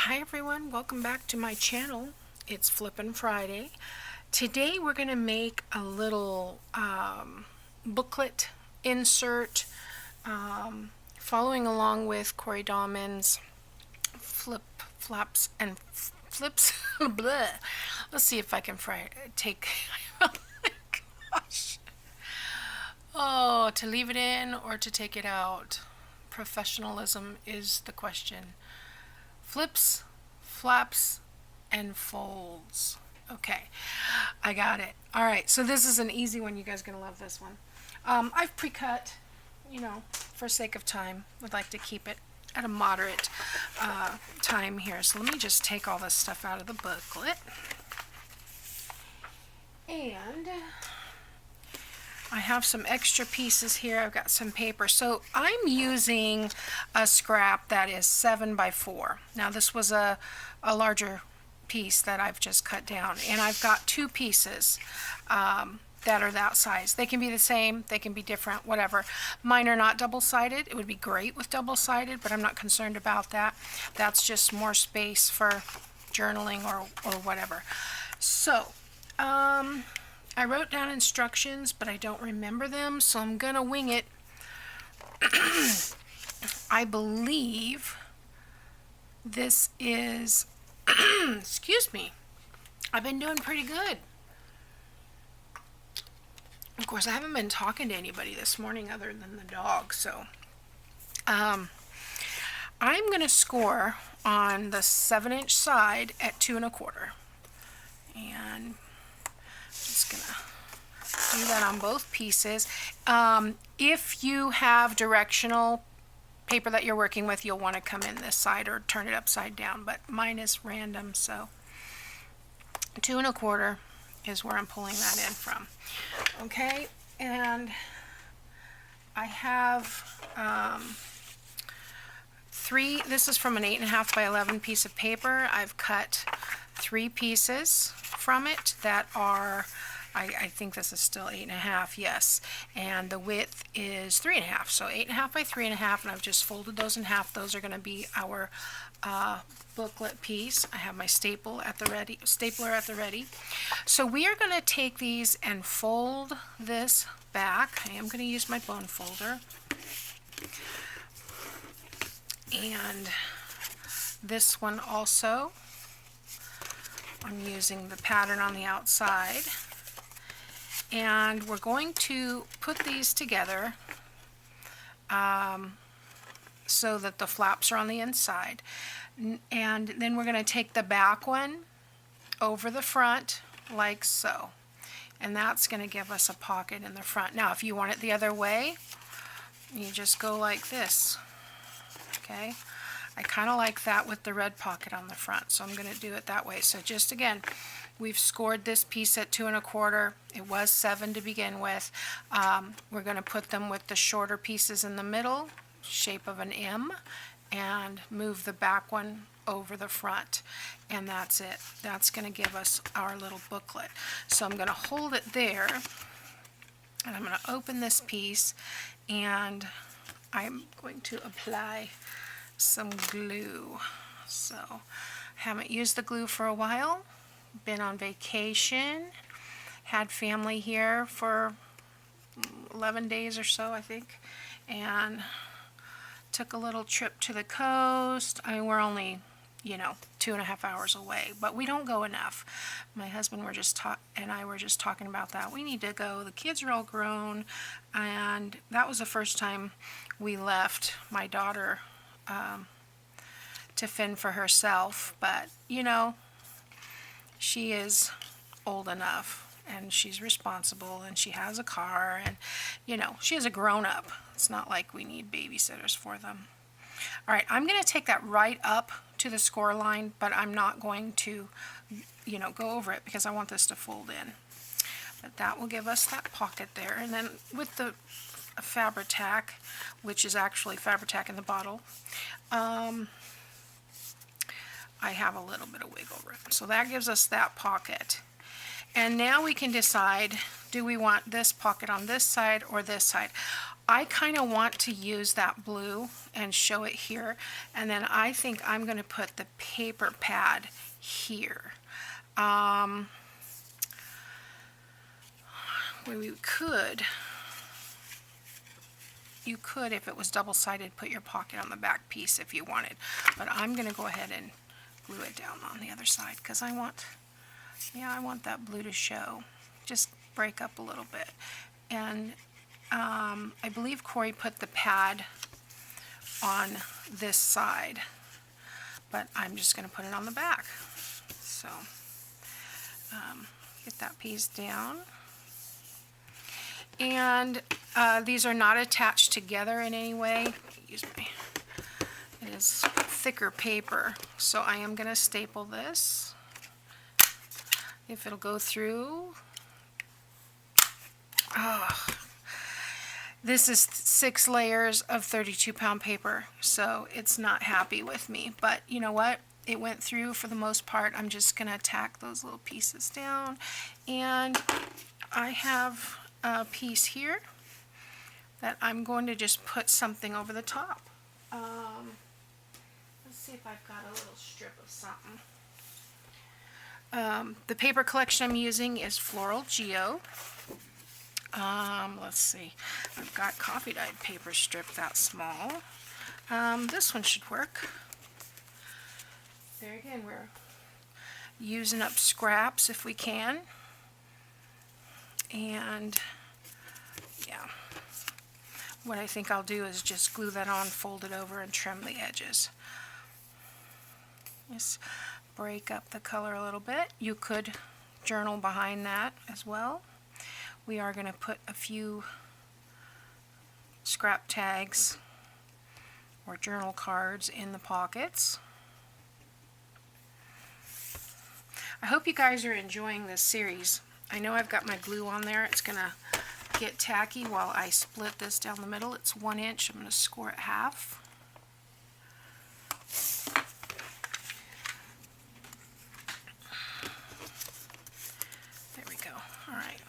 Hi everyone, welcome back to my channel. It's Flippin' Friday. Today we're going to make a little booklet insert following along with Corey Dahmen's flaps and flips. Blah. Let's see if I can take oh my gosh. Oh, to leave it in or to take it out. Professionalism is the question. Flips, flaps, and folds. Okay, I got it. All right, so this is an easy one. You guys are going to love this one. I've pre-cut, for sake of time. Would like to keep it at a moderate time here. So let me just take all this stuff out of the booklet. And I have some extra pieces here. I've got some paper. So I'm using a scrap that is 7 by 4. Now this was a larger piece that I've just cut down. And I've got two pieces that are that size. They can be the same, they can be different, whatever. Mine are not double-sided. It would be great with double-sided, but I'm not concerned about that. That's just more space for journaling or whatever. So, I wrote down instructions, but I don't remember them, so I'm gonna wing it. I believe this is, excuse me, I've been doing pretty good. Of course, I haven't been talking to anybody this morning other than the dog, so I'm gonna score on the 7-inch side at 2 1/4, and just gonna do that on both pieces. If you have directional paper that you're working with, you'll want to come in this side or turn it upside down, but mine is random, so 2 1/4 is where I'm pulling that in from. Okay, and I have this is from an 8 1/2 by 11 piece of paper. I've cut 3 pieces from it that are, I think this is still 8 1/2, yes, and the width is 3 1/2, so 8 1/2 by 3 1/2, and I've just folded those in half. Those are going to be our booklet piece. I have my stapler at the ready. So we are going to take these and fold this back. I am going to use my bone folder, and this one also, I'm using the pattern on the outside, and we're going to put these together so that the flaps are on the inside, and then we're going to take the back one over the front like so, and that's going to give us a pocket in the front. Now if you want it the other way, you just go like this. Okay, I kind of like that with the red pocket on the front, so I'm going to do it that way. So just again, we've scored this piece at 2 1/4. It was 7 to begin with. We're going to put them with the shorter pieces in the middle, shape of an M, and move the back one over the front, and that's it. That's going to give us our little booklet. So I'm going to hold it there, and I'm going to open this piece, and I'm going to apply some glue. So haven't used the glue for a while, been on vacation, had family here for 11 days or so, I think, and took a little trip to the coast. I mean, we're only 2 1/2 hours away, but we don't go enough. My husband and I were just talking about that. We need to go. The kids are all grown, and that was the first time we left my daughter to fend for herself, but she is old enough and she's responsible and she has a car, and she is a grown-up. It's not like we need babysitters for them. All right, I'm going to take that right up to the score line, but I'm not going to go over it because I want this to fold in. But that will give us that pocket there, and then with the Fabri-Tac, which is actually Fabri-Tac in the bottle, I have a little bit of wiggle room, so that gives us that pocket. And now we can decide, do we want this pocket on this side or this side? I kind of want to use that blue and show it here, and then I think I'm going to put the paper pad here. We could, you could, if it was double-sided, put your pocket on the back piece if you wanted, but I'm going to go ahead and glue it down on the other side because I want, yeah, I want that blue to show, just break up a little bit. And I believe Corey put the pad on this side, but I'm just going to put it on the back. So get that piece down. And these are not attached together in any way. Use my, it is thicker paper, so I am going to staple this. If it'll go through. Oh, this is 6 layers of 32-pound paper, so it's not happy with me. But you know what? It went through for the most part. I'm just going to tack those little pieces down. And I have a piece here that I'm going to just put something over the top. Let's see if I've got a little strip of something. The paper collection I'm using is Floral Geo. Let's see. I've got coffee dyed paper strip that small. This one should work. There again, we're using up scraps if we can. And yeah, what I think I'll do is just glue that on, fold it over, and trim the edges. Just break up the color a little bit. You could journal behind that as well. We are going to put a few scrap tags or journal cards in the pockets. I hope you guys are enjoying this series. I know I've got my glue on there. It's going to get tacky while I split this down the middle. It's 1 inch. I'm going to score it half. There we go. All right.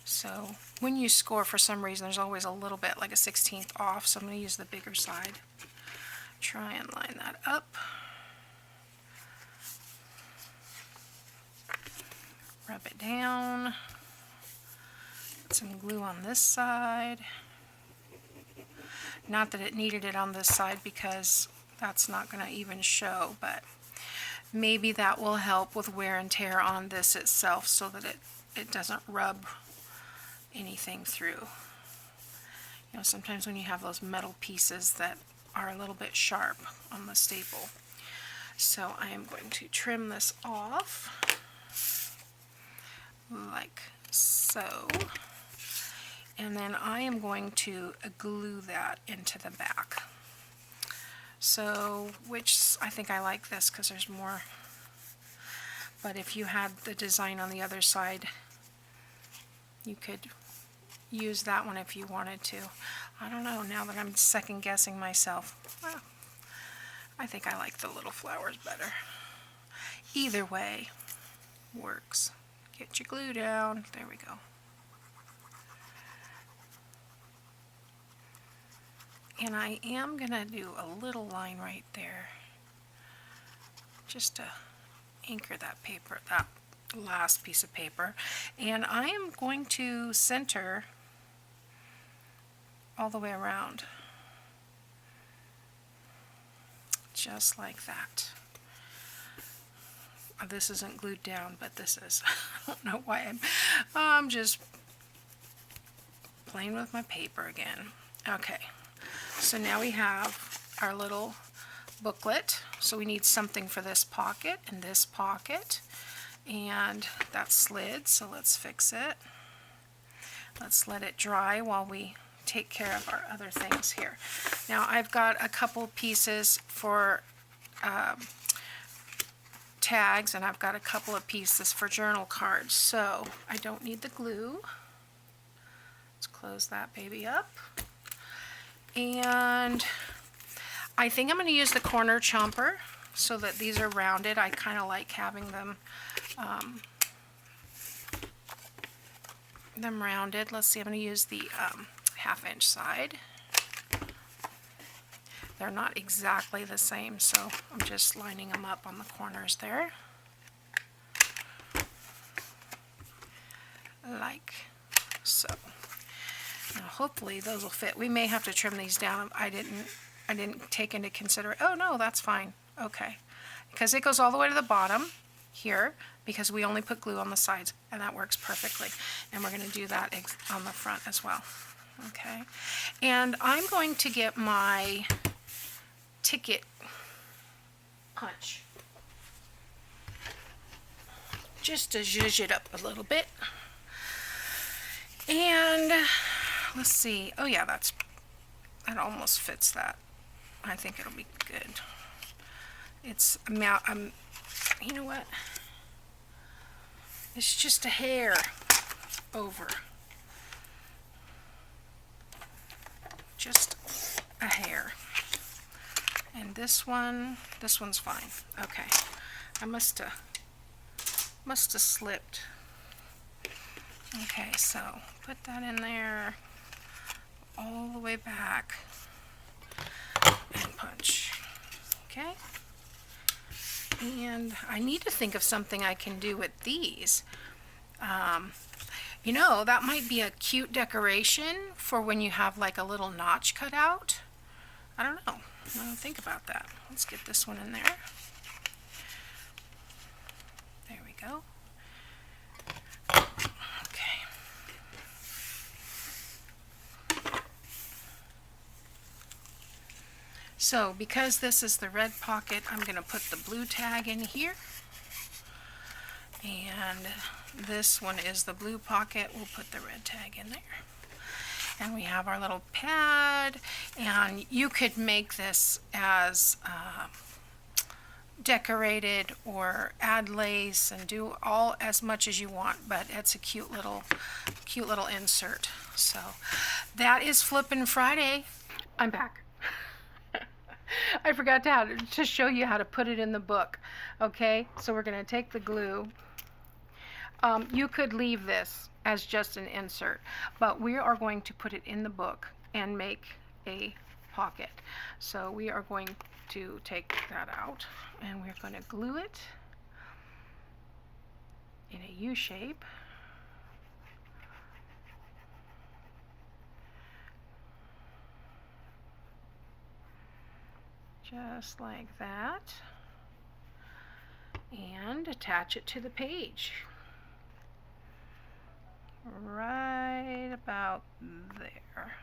So when you score, for some reason, there's always a little bit, like a 1/16 off, so I'm going to use the bigger side. Try and line that up. Rub it down. Put some glue on this side. Not that it needed it on this side because that's not going to even show, but maybe that will help with wear and tear on this itself so that it doesn't rub anything through. You know, sometimes when you have those metal pieces that are a little bit sharp on the staple. So I am going to trim this off like so, and then I am going to glue that into the back. So, which I think I like this because there's more, but if you had the design on the other side, you could use that one if you wanted to. I don't know, now that I'm second guessing myself, well, I think I like the little flowers better. Either way works. Get your glue down. There we go. And I am going to do a little line right there just to anchor that paper, that last piece of paper. And I am going to center all the way around. Just like that. This isn't glued down, but this is. I don't know why I'm just playing with my paper again. Okay, so now we have our little booklet. So we need something for this pocket and this pocket, and that slid, so let's fix it. Let's let it dry while we take care of our other things here. Now I've got a couple pieces for tags, and I've got a couple of pieces for journal cards, so I don't need the glue. Let's close that baby up. And I think I'm going to use the corner chomper so that these are rounded. I kind of like having them them rounded. Let's see, I'm going to use the 1/2 inch side. They're not exactly the same, so I'm just lining them up on the corners there. Like so. Now hopefully those will fit. We may have to trim these down. I didn't take into consideration. Oh no, that's fine. Okay. Because it goes all the way to the bottom here, because we only put glue on the sides, and that works perfectly. And we're going to do that on the front as well. Okay. And I'm going to get my ticket punch just to zhuzh it up a little bit. And let's see. Oh yeah, that almost fits that. I think it'll be good. It's you know what? It's just a hair over. Just a hair. And this one's fine. Okay. I must have slipped. Okay, so put that in there all the way back and punch. Okay. And I need to think of something I can do with these. You know, that might be a cute decoration for when you have like a little notch cut out. I don't know. I don't think about that. Let's get this one in there. There we go. Okay. So because this is the red pocket, I'm going to put the blue tag in here. And this one is the blue pocket. We'll put the red tag in there. And we have our little pad. And you could make this as decorated or add lace and do all as much as you want, but it's a cute little insert. So that is Flippin' Friday. I'm back. I forgot to show you how to put it in the book. Okay, so we're going to take the glue. You could leave this as just an insert, but we are going to put it in the book and make a pocket. So we are going to take that out and we're going to glue it in a U shape. Just like that. And attach it to the page. Right about there.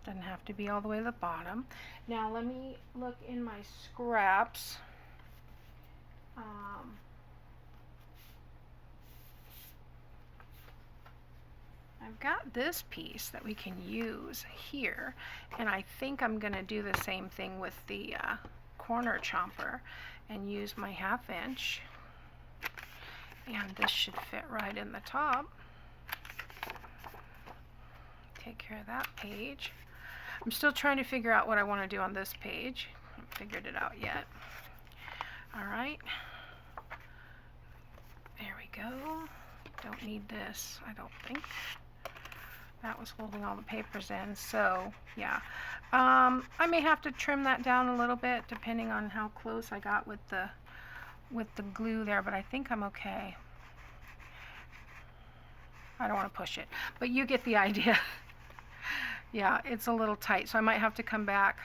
Doesn't have to be all the way to the bottom. Now let me look in my scraps. I've got this piece that we can use here, and I think I'm going to do the same thing with the corner chomper and use my 1/2 inch. And this should fit right in the top. Take care of that page. I'm still trying to figure out what I want to do on this page. I haven't figured it out yet. Alright. There we go. Don't need this, I don't think. That was holding all the papers in, so yeah. I may have to trim that down a little bit depending on how close I got with the glue there, but I think I'm okay. I don't want to push it, but you get the idea. Yeah, it's a little tight, so I might have to come back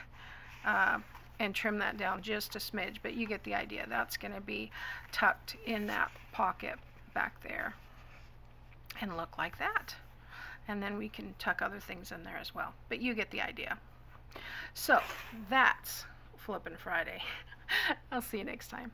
and trim that down just a smidge, but you get the idea. That's going to be tucked in that pocket back there and look like that. And then we can tuck other things in there as well, but you get the idea. So that's Flippin' Friday. I'll see you next time.